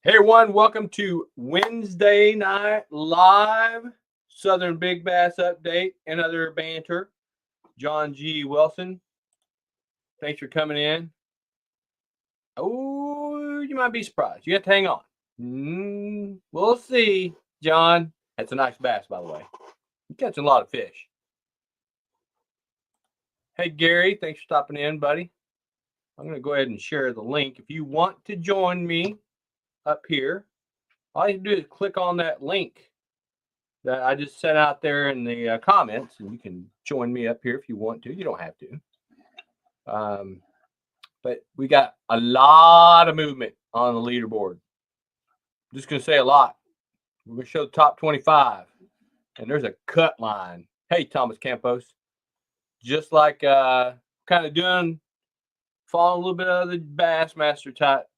Hey everyone, welcome to Wednesday Night Live, Southern Big Bass Update and other banter. John G. Wilson, thanks for coming in. Oh, you might be surprised. You have to hang on. We'll see, John. That's a nice bass, by the way. You're catching a lot of fish. Hey, Gary, thanks for stopping in, buddy. I'm going to go ahead and share the link. If you want to join me up here, all you have to do is click on that link that I just sent out there in the comments, and you can join me up here if you want to. You don't have to. But we got a lot of movement on the leaderboard. I'm just going to say a lot. We're going to show the top 25, and there's a cut line. Hey, Thomas Campos. Just like kind of following a little bit of the Bassmaster type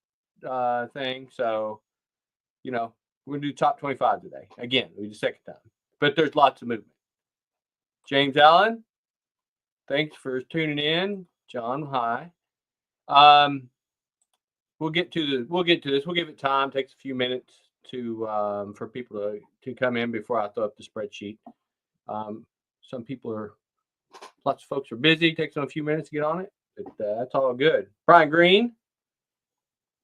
thing. So, we're going to do top 25 today. Again, we do the second time. But there's lots of movement. James Allen, thanks for tuning in. John, hi. We'll get to this. We'll give it time. It takes a few minutes for people to come in before I throw up the spreadsheet. Lots of folks are busy. It takes them a few minutes to get on it, but that's all good. Brian Green,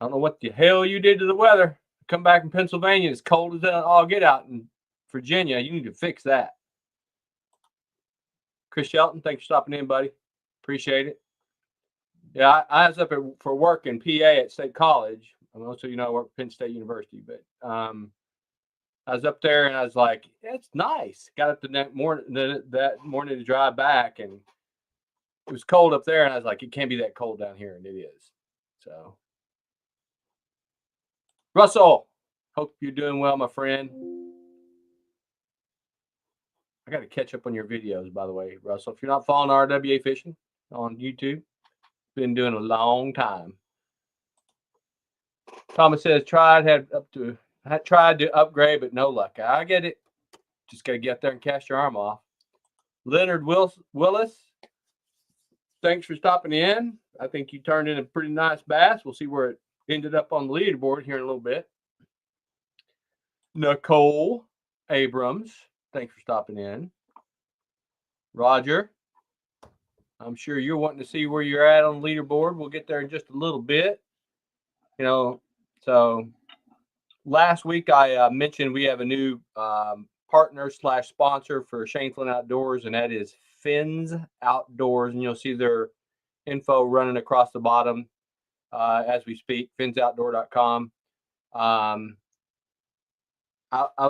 I don't know what the hell you did to the weather. Come back from Pennsylvania, it's cold as all get out in Virginia. You need to fix that. Chris Shelton, thanks for stopping in, buddy. Appreciate it. Yeah, I was up for work in PA at State College. I work at Penn State University, but I was up there and I was like, it's nice. Got up that morning to drive back, and it was cold up there, and I was like, it can't be that cold down here, and it is. So, Russell, hope you're doing well, my friend. I got to catch up on your videos, by the way, Russell. If you're not following RWA Fishing on YouTube, been doing a long time. Thomas says tried to upgrade, but no luck. I get it. Just got to get up there and cast your arm off. Leonard Willis, thanks for stopping in. I think you turned in a pretty nice bass. We'll see where it ended up on the leaderboard here in a little bit. Nicole Abrams, thanks for stopping in. Roger, I'm sure you're wanting to see where you're at on the leaderboard. We'll get there in just a little bit. So last week I mentioned we have a new partner/sponsor for Shane Flynn Outdoors, and that is Fins Outdoors. And you'll see their info running across the bottom as we speak, finsoutdoor.com. I'll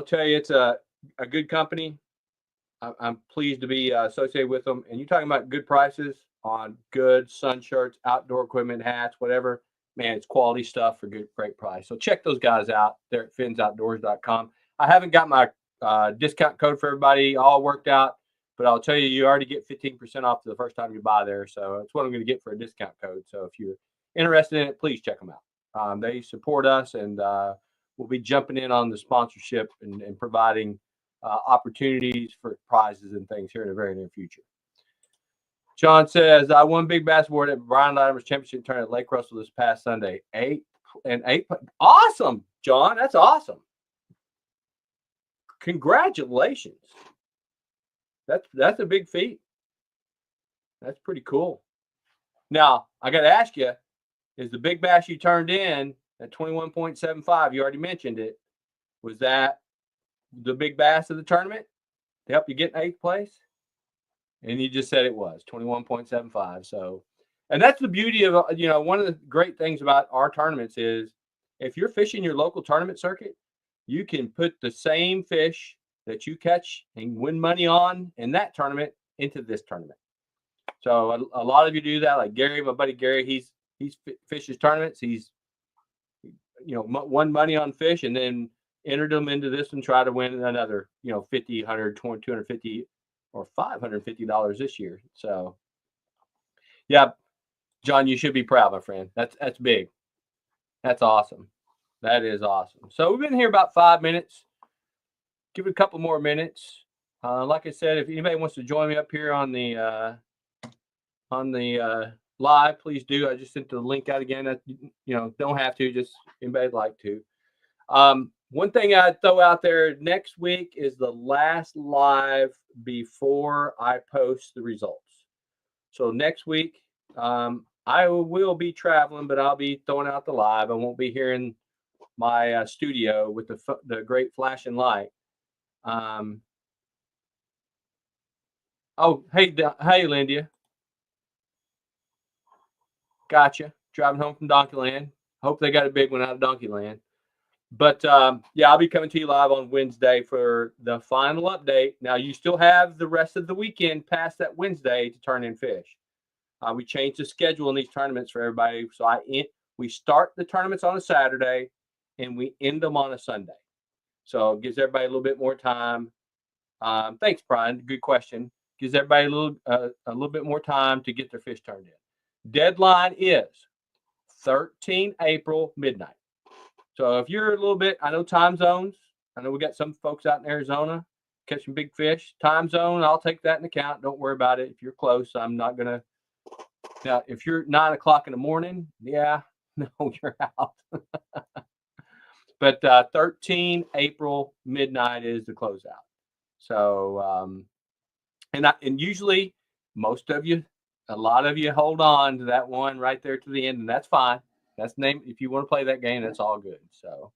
tell you, it's a good company. I'm pleased to be associated with them. And you're talking about good prices on good sun shirts, outdoor equipment, hats, whatever. Man, it's quality stuff for great price. So check those guys out. They're at finsoutdoors.com. I haven't got my discount code for everybody all worked out, but I'll tell you, you already get 15% off the first time you buy there. So that's what I'm going to get for a discount code. So if you're interested in it, please check them out. They support us, and we'll be jumping in on the sponsorship and providing opportunities for prizes and things here in the very near future. John says, I won big bass board at Brian Latimer's championship tournament at Lake Russell this past Sunday. 8. Awesome, John. That's awesome. Congratulations. That's a big feat. That's pretty cool. Now, I got to ask you, is the big bass you turned in at 21.75, you already mentioned it, was that the big bass of the tournament to help you get in 8th place? And you just said it was 21.75. So, and that's the beauty of, one of the great things about our tournaments is if you're fishing your local tournament circuit, you can put the same fish that you catch and win money on in that tournament into this tournament. So a lot of you do that. Like Gary, my buddy Gary, he's fishes tournaments. He's, won money on fish and then entered them into this and try to win another, $50, $100, $250 or $550 this year. So, yeah, John, you should be proud, my friend. That's big. That's awesome. That is awesome. So we've been here about 5 minutes. Give it a couple more minutes. Like I said, if anybody wants to join me up here on the live, please do. I just sent the link out again. Don't have to. Just anybody'd like to. One thing I'd throw out there next week is the last live before I post the results. So next week, I will be traveling, but I'll be throwing out the live. I won't be here in my studio with the great flashing light. Oh, hey, hey, Lindia. Gotcha. Driving home from Donkeyland. Hope they got a big one out of Donkeyland. But yeah, I'll be coming to you live on Wednesday for the final update. Now, you still have the rest of the weekend past that Wednesday to turn in fish. We changed the schedule in these tournaments for everybody. So we start the tournaments on a Saturday and we end them on a Sunday. So it gives everybody a little bit more time. Thanks, Brian. Good question. Gives everybody a little bit more time to get their fish turned in. Deadline is 13 April midnight. So if you're a little bit, I know time zones. I know we got some folks out in Arizona catching big fish. Time zone, I'll take that into account. Don't worry about it. If you're close, I'm not going to. Now, if you're 9 o'clock in the morning, yeah, no, you're out. But 13 April midnight is the closeout. So, and usually most of you, a lot of you hold on to that one right there to the end, and that's fine. That's name. If you want to play that game, that's all good. So,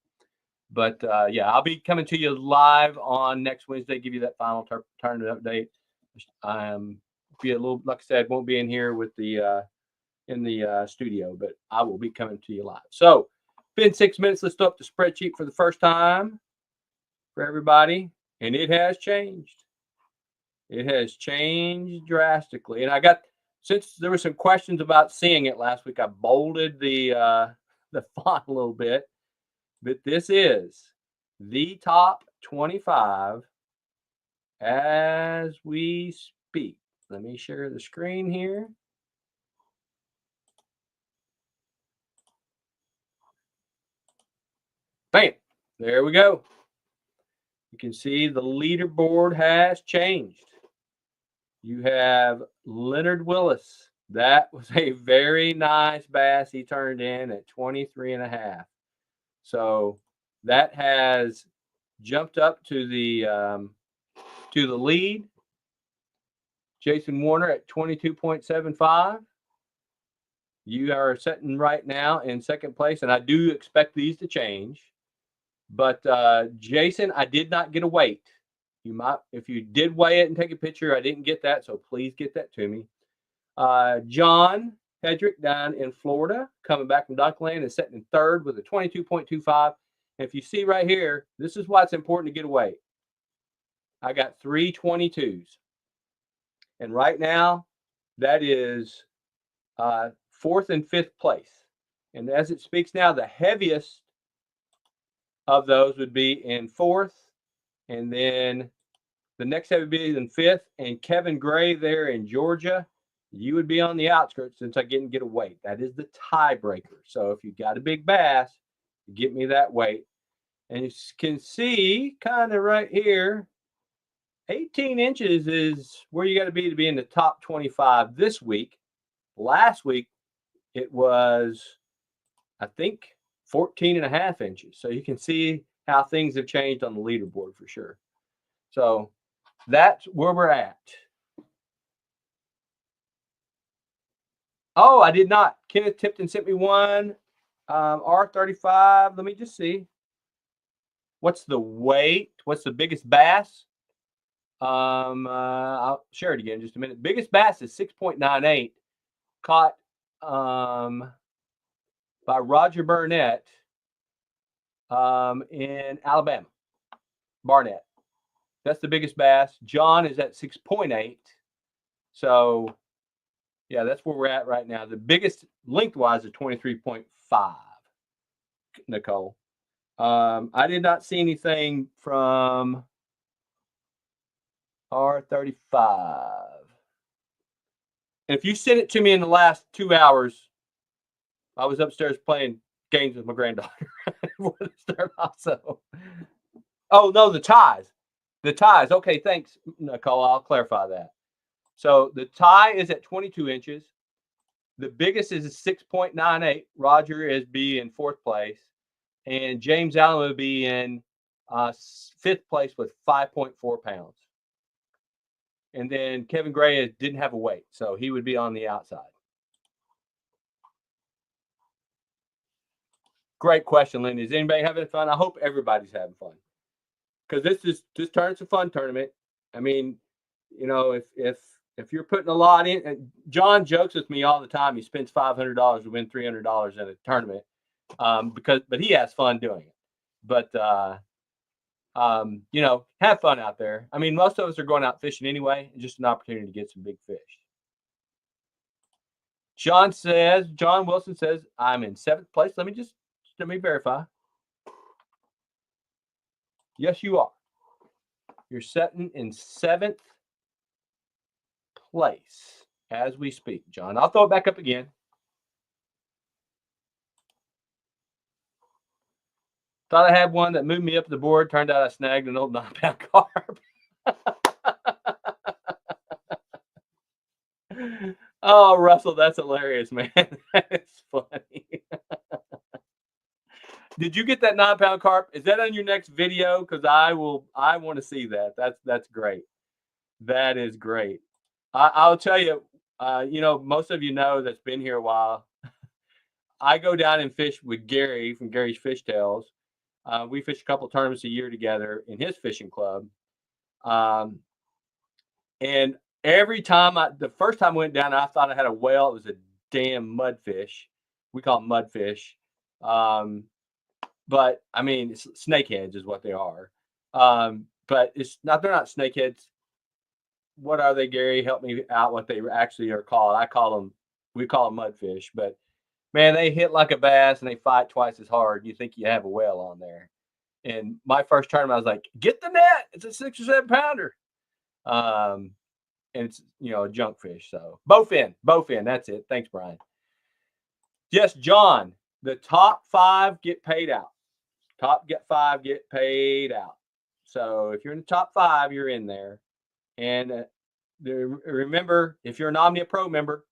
but yeah, I'll be coming to you live on next Wednesday. Give you that final tournament update. Be a little, like I said, won't be in here with the in the studio, but I will be coming to you live. So, been 6 minutes. Let's throw up the spreadsheet for the first time for everybody, and it has changed. It has changed drastically, and I got, since there were some questions about seeing it last week, I bolded the font a little bit. But this is the top 25 as we speak. Let me share the screen here. Bam! There we go. You can see the leaderboard has changed. You have Leonard Willis. That was a very nice bass he turned in at 23.5. So that has jumped up to the lead. Jason Warner at 22.75. You are sitting right now in second place, and I do expect these to change. But Jason, I did not get a weight. You might, if you did weigh it and take a picture, I didn't get that, so please get that to me. John Hedrick down in Florida, coming back from Dockland, is sitting in third with a 22.25. And if you see right here, this is why it's important to get a weight. I got 3 22s. And right now, that is fourth and fifth place. And as it speaks now, the heaviest of those would be in fourth. And then the next heavy would be in fifth. And Kevin Gray there in Georgia, you would be on the outskirts since I didn't get a weight. That is the tiebreaker. So if you got a big bass, get me that weight. And you can see kind of right here, 18 inches is where you got to be in the top 25 this week. Last week, it was, I think, 14.5 inches. So you can see how things have changed on the leaderboard for sure. So that's where we're at. Oh, I did not. Kenneth Tipton sent me one. R35. Let me just see. What's the weight? What's the biggest bass? I'll share it again in just a minute. Biggest bass is 6.98, caught by Roger Burnett in Alabama. Barnett. That's the biggest bass. John is at 6.8. So, yeah, that's where we're at right now. The biggest lengthwise is 23.5. Nicole. I did not see anything from R35. And if you sent it to me in the last 2 hours, I was upstairs playing games with my granddaughter. Also. Oh, no, the ties. The ties. Okay, thanks, Nicole. I'll clarify that. So the tie is at 22 inches. The biggest is 6.98. Roger is B in fourth place. and James Allen would be in 5th place with 5.4 pounds. And then Kevin Gray didn't have a weight, so he would be on the outside. Great question, Lindy. Is anybody having fun? I hope everybody's having fun, because this tournament's a fun tournament. I mean, you know, if you're putting a lot in, John jokes with me all the time. He spends $500 to win $300 in a tournament, but he has fun doing it. But you know, have fun out there. I mean, most of us are going out fishing anyway. It's just an opportunity to get some big fish. John Wilson says, I'm in 7th place. Let me verify. Yes, you are. You're sitting in 7th place as we speak, John. I'll throw it back up again. Thought I had one that moved me up the board. Turned out I snagged an old 9-pound carp. Oh, Russell, that's hilarious, man. That's funny. Did you get that 9-pound carp? Is that on your next video? Because I want to see that. That's great. That is great. I'll tell you, you know, most of you know that's been here a while. I go down and fish with Gary from Gary's Fish Tales. We fish a couple tournaments a year together in his fishing club. And every time the first time I went down, I thought I had a whale. It was a damn mudfish. We call them mudfish. But I mean, snakeheads is what they are. But they're not snakeheads. What are they, Gary? Help me out what they actually are called. We call them mudfish, but man, they hit like a bass and they fight twice as hard. You think you have a whale on there. And my first tournament, I was like, get the net. It's a 6 or 7 pounder. And it's, you know, a junk fish. So bowfin. That's it. Thanks, Brian. Yes, John, the top 5 get paid out. Top 5 get paid out. So if you're in the top 5, you're in there. And remember, if you're an Omnia Pro member,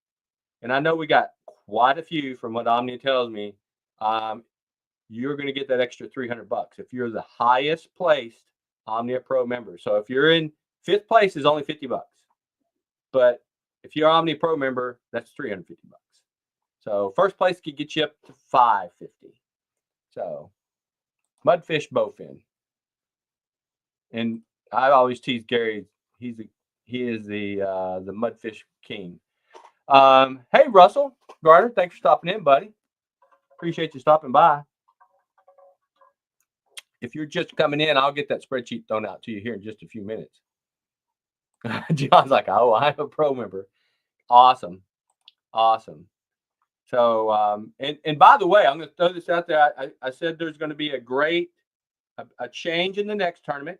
and I know we got quite a few from what Omnia tells me, you're going to get that extra $300 if you're the highest placed Omnia Pro member. So if you're in 5th place, is only $50. But if you're an Omnia Pro member, that's $350. So first place could get you up to $550. So mudfish, bowfin. And I always tease Gary. He is the mudfish king. Hey, Russell Garner, thanks for stopping in, buddy. Appreciate you stopping by. If you're just coming in, I'll get that spreadsheet thrown out to you here in just a few minutes. John's like, oh, I'm a pro member. Awesome. So, and by the way, I'm going to throw this out there. I said there's going to be a change in the next tournament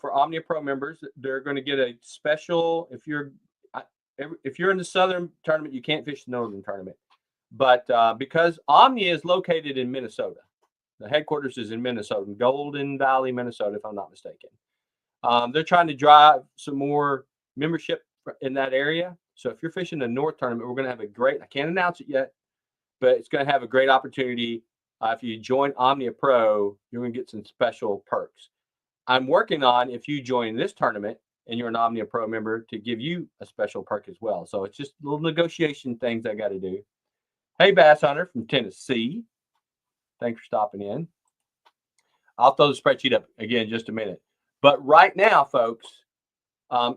for Omnia Pro members. They're going to get a special. If you're in the Southern tournament, you can't fish the Northern tournament. But because Omnia is located in Minnesota, the headquarters is in Minnesota, in Golden Valley, Minnesota, if I'm not mistaken. They're trying to drive some more membership in that area. So if you're fishing the North tournament, we're going to have I can't announce it yet, but it's going to have a great opportunity. If you join Omnia Pro, you're going to get some special perks. I'm working on, if you join this tournament and you're an Omnia Pro member, to give you a special perk as well. So it's just little negotiation things I got to do. Hey, Bass Hunter from Tennessee. Thanks for stopping in. I'll throw the spreadsheet up again in just a minute. But right now, folks,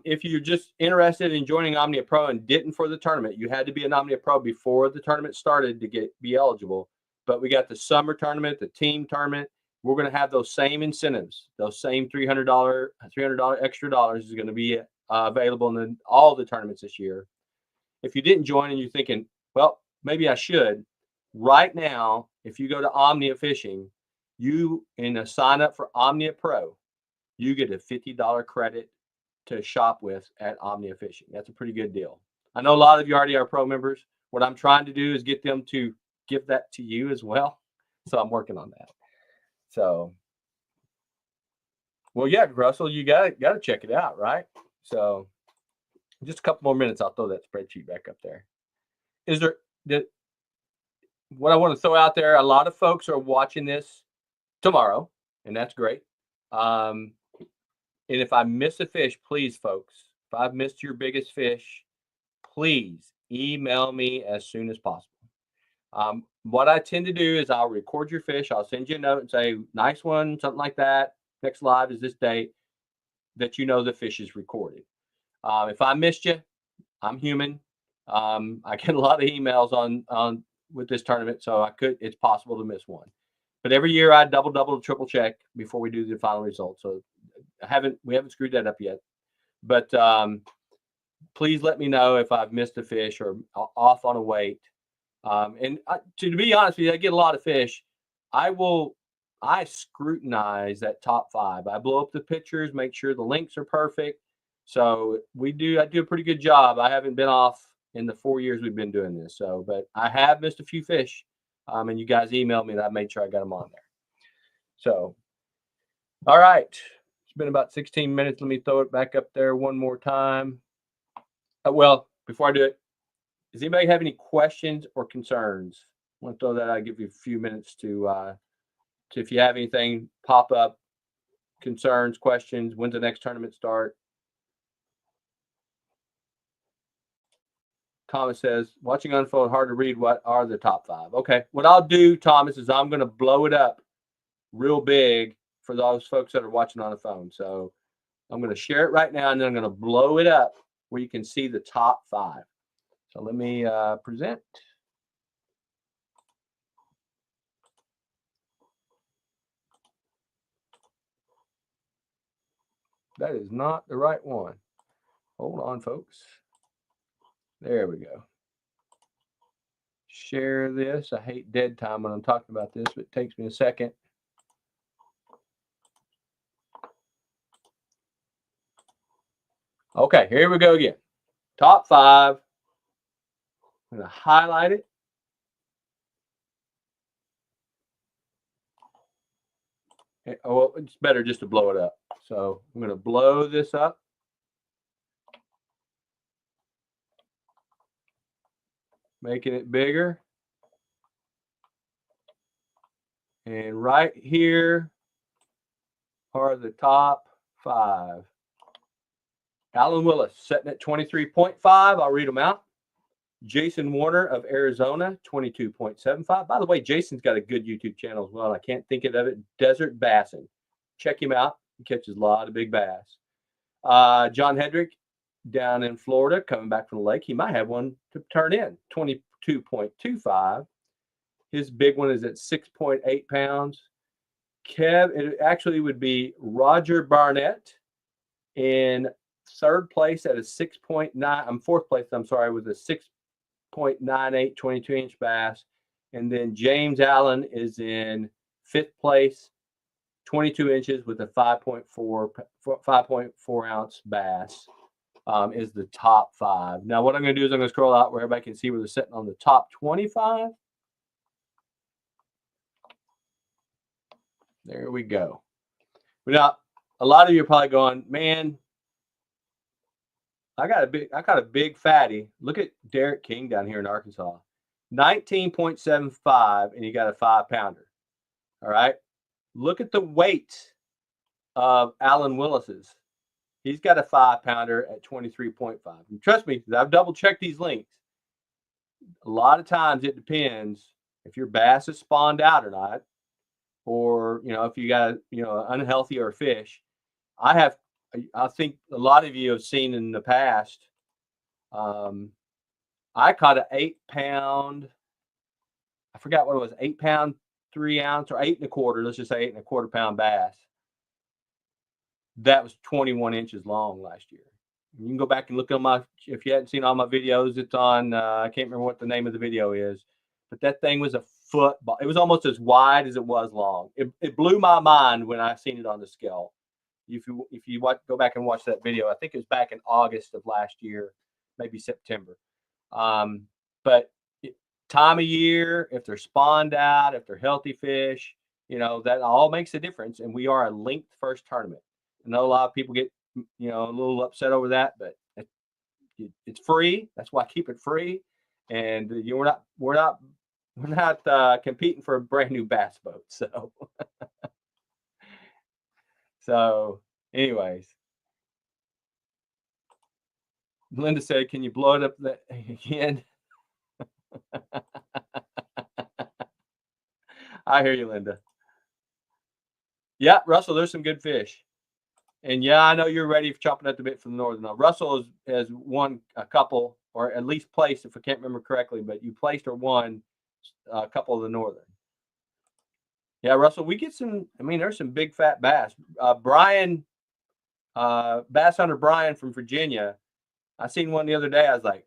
if you're just interested in joining Omnia Pro and didn't for the tournament, you had to be an Omnia Pro before the tournament started to be eligible. But we got the summer tournament, the team tournament. We're going to have those same incentives. Those same $300 extra dollars is going to be available in all the tournaments this year. If you didn't join and you're thinking, well, maybe I should, right now, if you go to Omnia Fishing, you sign up for Omnia Pro, you get a $50 credit to shop with at Omnia Fishing. That's a pretty good deal. I know a lot of you already are pro members. What I'm trying to do is get them to give that to you as well. So I'm working on that. So, well, yeah, Russell, you got to check it out, right? So, just a couple more minutes, I'll throw that spreadsheet back up there. what I want to throw out there, a lot of folks are watching this tomorrow, and that's great. And if I miss a fish, please, folks, if I've missed your biggest fish, please email me as soon as possible. What I tend to do is I'll record your fish. I'll send you a note and say, nice one, something like that. Next live is this date, that you know the fish is recorded. If I missed you, I'm human. I get a lot of emails on with this tournament, so it's possible to miss one. But every year I double, triple check before we do the final result. So we haven't screwed that up yet. But please let me know if I've missed a fish or off on a weight. To be honest with you, I get a lot of fish. I scrutinize that top 5. I blow up the pictures, make sure the links are perfect. So I do a pretty good job. I haven't been off in the 4 years we've been doing this. So, but I have missed a few fish. And you guys emailed me and I made sure I got them on there. So, all right. It's been about 16 minutes. Let me throw it back up there one more time. Well, before I do it, does anybody have any questions or concerns? I want to throw that out. I'll give you a few minutes to if you have anything pop up, concerns, questions. When's the next tournament start? Thomas says, watching unfold, hard to read. What are the top 5? Okay. What I'll do, Thomas, is I'm going to blow it up real big for those folks that are watching on the phone. So I'm going to share it right now, and then I'm going to blow it up where you can see the top 5. So let me present. That is not the right one. Hold on, folks. There we go. Share this. I hate dead time when I'm talking about this, but it takes me a second. Okay, here we go again. Top 5. I'm going to highlight it. Oh, it's better just to blow it up. So I'm going to blow this up. Making it bigger. And right here are the top 5. Alan Willis setting at 23.5. I'll read them out. Jason Warner of Arizona, 22.75. By the way, Jason's got a good YouTube channel as well. I can't think of it. Desert Bassing. Check him out. He catches a lot of big bass. John Hedrick down in Florida, coming back from the lake. He might have one to turn in, 22.25. His big one is at 6.8 pounds. It actually would be Roger Barnett in third place at a 6.9. I'm fourth place, I'm sorry, with a 6.98 22-inch bass. And then James Allen is in fifth place, 22 inches with a 5.4 ounce bass. Is the top 5. Now, what I'm going to do is I'm going to scroll out where everybody can see where they're sitting on the top 25. There we go. Now, a lot of you are probably going, man, I got a big fatty. Look at Derek King down here in Arkansas, 19.75, and you got a 5-pounder. All right. Look at the weight of Alan Willis's. He's got a 5-pounder at 23.5. And trust me, I've double checked these links. A lot of times it depends if your bass is spawned out or not, or if you got unhealthy or fish. I think a lot of you have seen in the past. I caught an 8-pound. I forgot what it was, 8-pound, 3 ounce, or 8 1/4. Let's just say 8 1/4 pound bass. That was 21 inches long last year. You can go back and look at if you hadn't seen all my videos, it's on, I can't remember what the name of the video is, but that thing was a foot. It was almost as wide as it was long. It blew my mind when I seen it on the scale. If you go back and watch that video, I think it was back in August of last year, maybe September. But time of year, if they're spawned out, if they're healthy fish, that all makes a difference. And we are a linked first tournament. I know a lot of people get, a little upset over that, but it's free. That's why I keep it free. And we're not We're not competing for a brand new bass boat. So anyways, Linda said, "Can you blow it up again?" I hear you, Linda. Yeah, Russell, there's some good fish. And yeah, I know you're ready for chomping at the bit for the northern. Now, Russell has won a couple, or at least placed, if I can't remember correctly, but you placed or won a couple of the northern. Yeah, Russell, we get some. I mean, there's some big fat bass. Brian, bass hunter Brian from Virginia. I seen one the other day. I was like,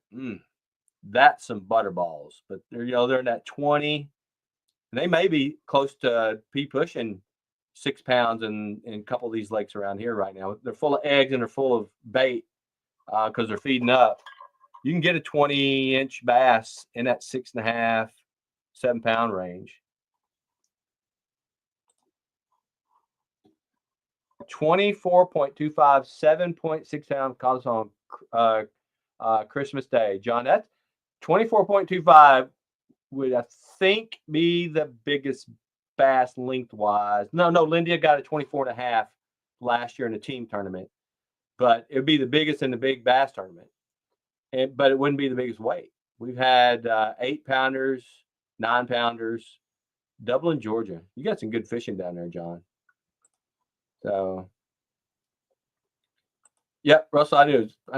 that's some butterballs. But they're in that 20, and they may be close to pushing 6 pounds in a couple of these lakes around here right now. They're full of eggs and they're full of bait because they're feeding up. You can get a 20-inch bass in that 6.5, 7 pound range. 24.25, 7.6 ounce caught us on Christmas Day. John, that 24.25 would, I think, be the biggest bass lengthwise. No, Lindia got a 24.5 last year in a team tournament, but it would be the biggest in the big bass tournament. But it wouldn't be the biggest weight. We've had 8 pounders, 9 pounders. Dublin, Georgia. You got some good fishing down there, John. So, yep, Russell, I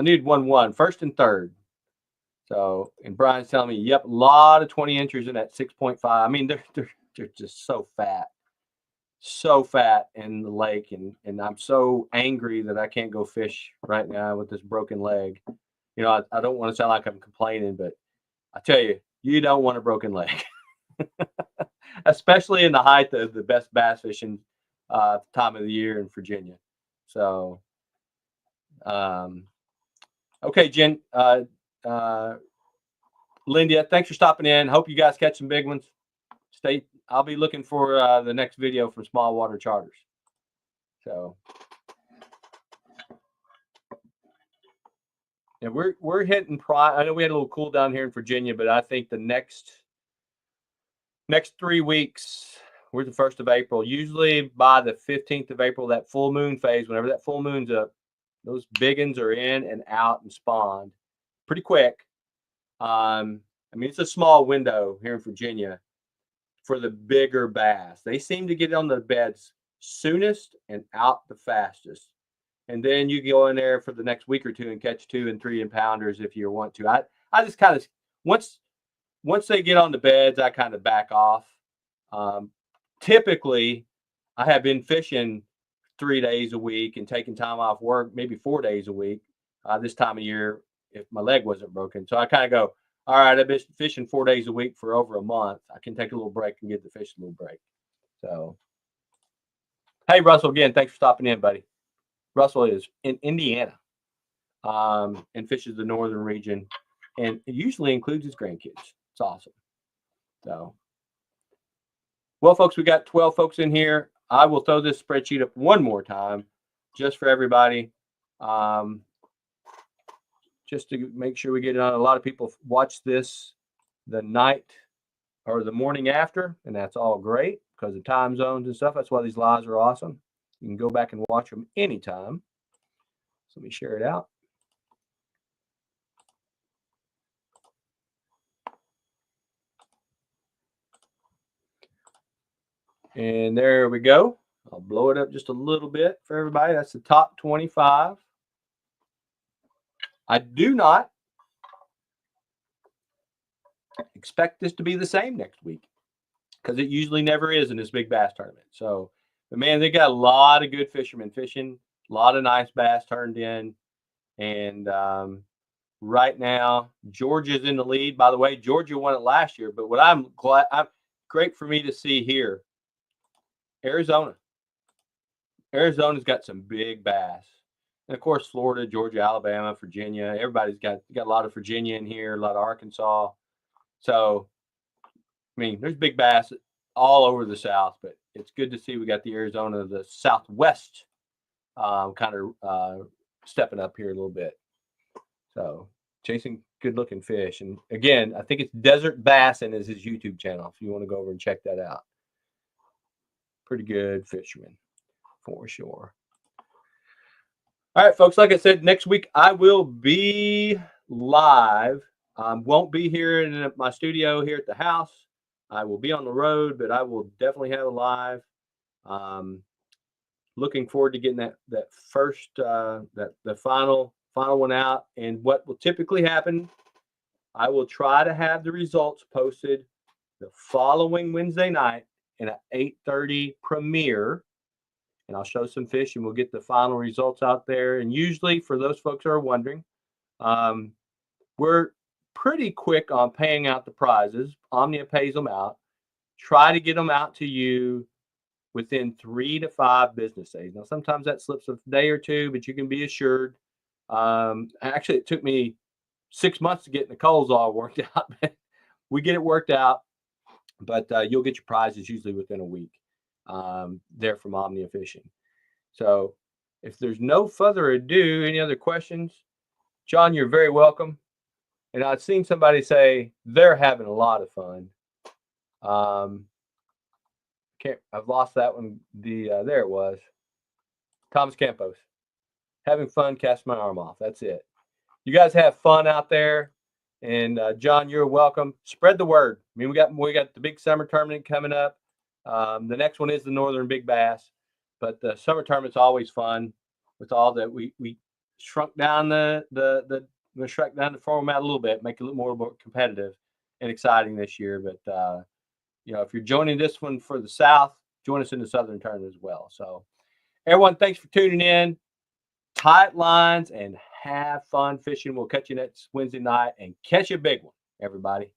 need 1-1, first and third. So, and Brian's telling me, yep, a lot of 20 inchers in that 6.5. I mean, they're just so fat in the lake, and I'm so angry that I can't go fish right now with this broken leg. I don't want to sound like I'm complaining, but I tell you, you don't want a broken leg, especially in the height of the best bass fishing time of the year in Virginia. So, okay, Jen, Linda, thanks for stopping in. Hope you guys catch some big ones. I'll be looking for the next video from Small Water Charters. So, yeah, we're hitting prime. I know we had a little cool down here in Virginia, but I think the next 3 weeks, we're the 1st of April. Usually by the 15th of April, that full moon phase, whenever that full moon's up, those big ones are in and out and spawned pretty quick. I mean, it's a small window here in Virginia for the bigger bass. They seem to get on the beds soonest and out the fastest. And then you go in there for the next week or two and catch 2 and 3 pounders if you want to. I just kind of, once they get on the beds, I kind of back off. Typically, I have been fishing 3 days a week and taking time off work, maybe 4 days a week this time of year if my leg wasn't broken. So I kind of go, all right, I've been fishing 4 days a week for over a month. I can take a little break and give the fish a little break. So, hey, Russell, again, thanks for stopping in, buddy. Russell is in Indiana and fishes the northern region, and it usually includes his grandkids. It's awesome. So, well, folks, we got 12 folks in here. I will throw this spreadsheet up one more time just for everybody. Just to make sure we get it on. A lot of people watch this the night or the morning after, and that's all great because of time zones and stuff. That's why these lives are awesome. You can go back and watch them anytime. So let me share it out. And there we go. I'll blow it up just a little bit for everybody. That's the top 25. I do not expect this to be the same next week because it usually never is in this big bass tournament. So, but man, they got a lot of good fishermen fishing, a lot of nice bass turned in. And right now, Georgia's in the lead. By the way, Georgia won it last year. But what I'm great for me to see here, Arizona's got some big bass. And of course, Florida, Georgia, Alabama, Virginia, everybody's got a lot of Virginia in here, a lot of Arkansas. So, I mean, there's big bass all over the South, but it's good to see we got the Arizona, the Southwest kind of stepping up here a little bit. So, Jason good looking fish. And again, I think it's Desert Bassin is his YouTube channel. If you want to go over and check that out. Pretty good fisherman for sure. All right, folks, like I said, next week I will be live. Won't be here in my studio here at the house. I will be on the road, but I will definitely have a live. Looking forward to getting that first the final one out. And what will typically happen, I will try to have the results posted the following Wednesday night in an 8:30 premiere. And I'll show some fish and we'll get the final results out there. And usually, for those folks who are wondering, we're pretty quick on paying out the prizes. Omnia pays them out. Try to get them out to you within 3 to 5 business days. Now, sometimes that slips a day or two, but you can be assured. Actually, it took me 6 months to get Nicole's all worked out. We get it worked out, but you'll get your prizes usually within a week. There from Omnia Fishing. So if there's no further ado, any other questions? John, you're very welcome. And I've seen somebody say they're having a lot of fun. I've lost that one. There it was. Thomas Campos. Having fun, cast my arm off. That's it. You guys have fun out there. And John, you're welcome. Spread the word. I mean, we got the big summer tournament coming up. The next one is the Northern Big Bass, but the summer tournament's always fun. With all that, we shrunk down the format a little bit, make it a little more competitive and exciting this year. But if you're joining this one for the South, join us in the Southern tournament as well. So, everyone, thanks for tuning in. Tight lines and have fun fishing. We'll catch you next Wednesday night and catch a big one, everybody.